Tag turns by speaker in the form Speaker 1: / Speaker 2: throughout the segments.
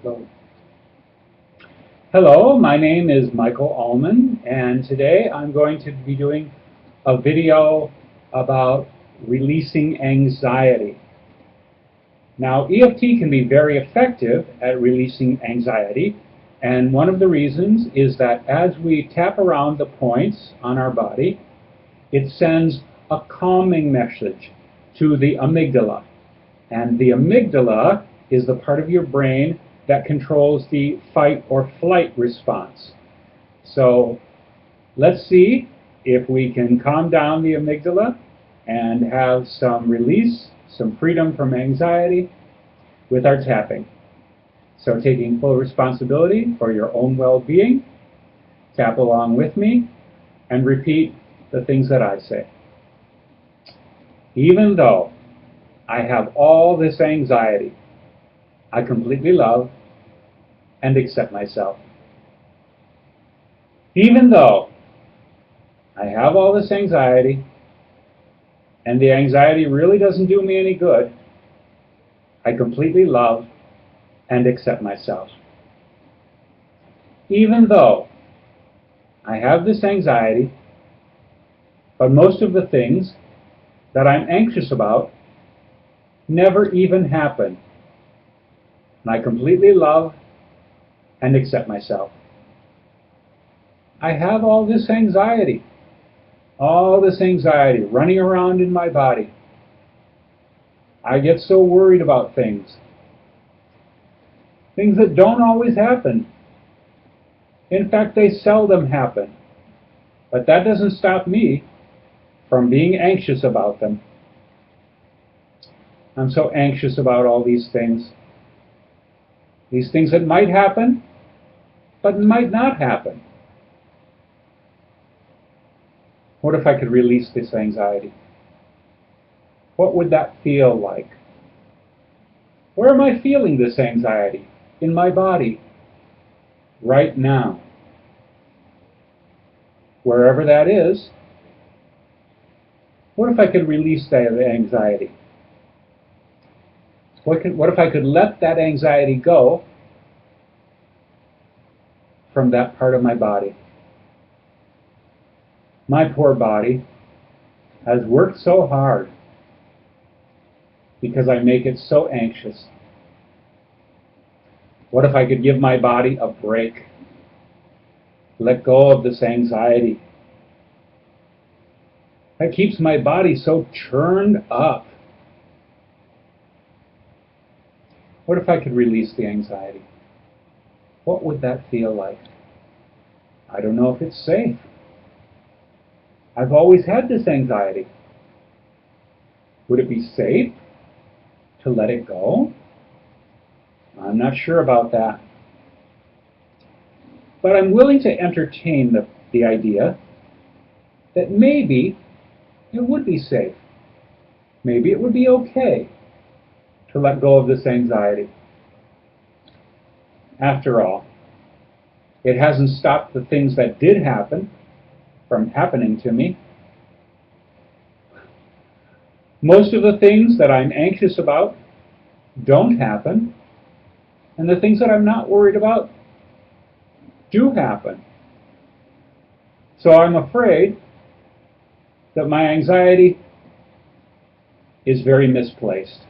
Speaker 1: Hello. Hello, my name is Michael Allman, and today I'm going to be doing a video about releasing anxiety. Now, EFT can be very effective at releasing anxiety, and one of the reasons is that as we tap around the points on our body, it sends a calming message to the amygdala. And the amygdala is the part of your brain that controls the fight or flight response. So let's see if we can calm down the amygdala and have some release, some freedom from anxiety with our tapping. So taking full responsibility for your own well-being, tap along with me and repeat the things that I say. Even though I have all this anxiety, I completely love and accept myself. Even though I have all this anxiety, and the anxiety really doesn't do me any good, I completely love and accept myself. Even though I have this anxiety, but most of the things that I'm anxious about never even happen, and I completely love and accept myself. I have all this anxiety running around in my body. I get so worried about things that don't always happen. In fact, they seldom happen. But that doesn't stop me from being anxious about them. I'm so anxious about all these things that might happen, but might not happen. What if I could release this anxiety? What would that feel like? Where am I feeling this anxiety? In my body, right now. Wherever that is, what if I could release that anxiety? What if I could let that anxiety go from that part of my body? My poor body has worked so hard because I make it so anxious. What if I could give my body a break? Let go of this anxiety that keeps my body so churned up. What if I could release the anxiety? What would that feel like? I don't know if it's safe. I've always had this anxiety. Would it be safe to let it go? I'm not sure about that. But I'm willing to entertain the idea that maybe it would be safe. Maybe it would be okay to let go of this anxiety. After all, it hasn't stopped the things that did happen from happening to me. Most of the things that I'm anxious about don't happen, and the things that I'm not worried about do happen. So I'm afraid that my anxiety is very misplaced.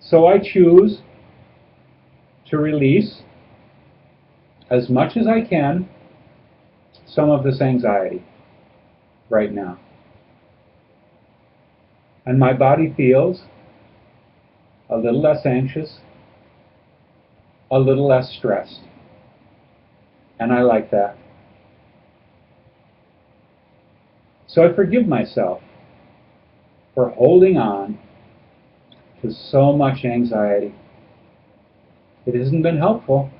Speaker 1: So I choose to release, as much as I can, some of this anxiety right now. And my body feels a little less anxious, a little less stressed. And I like that. So I forgive myself for holding on to so much anxiety. It hasn't been helpful,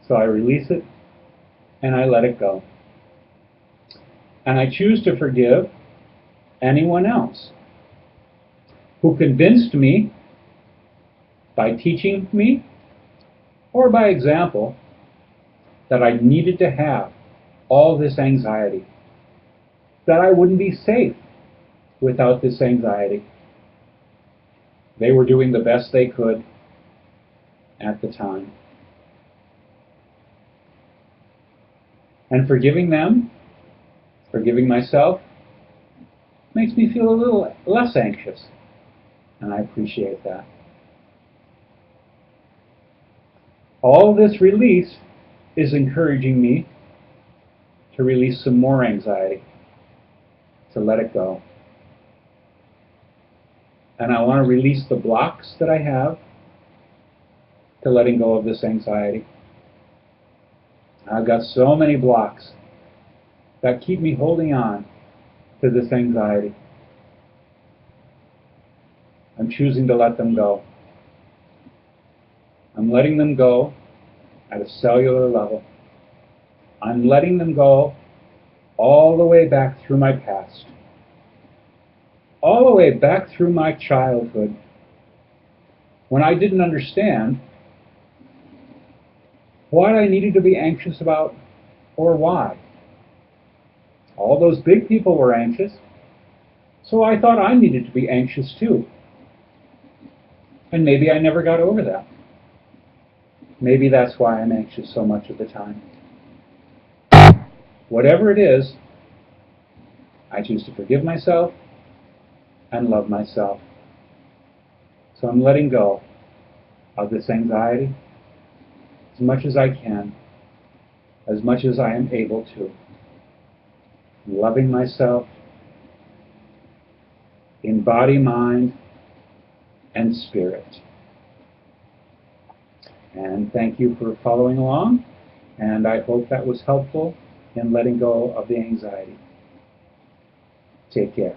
Speaker 1: so I release it and I let it go. And I choose to forgive anyone else who convinced me by teaching me or by example that I needed to have all this anxiety, that I wouldn't be safe without this anxiety. They were doing the best they could. at the time. And forgiving them, forgiving myself, makes me feel a little less anxious. And I appreciate that. All this release is encouraging me to release some more anxiety, to let it go. And I want to release the blocks that I have to letting go of this anxiety. I've got so many blocks that keep me holding on to this anxiety. I'm choosing to let them go. I'm letting them go at a cellular level. I'm letting them go all the way back through my past, all the way back through my childhood, when I didn't understand what I needed to be anxious about or why. All those big people were anxious, so I thought I needed to be anxious too. And maybe I never got over that. Maybe that's why I'm anxious so much of the time. Whatever it is, I choose to forgive myself and love myself. So I'm letting go of this anxiety as much as I can, as much as I am able to. Loving myself in body, mind, and spirit. And thank you for following along, and I hope that was helpful in letting go of the anxiety. Take care.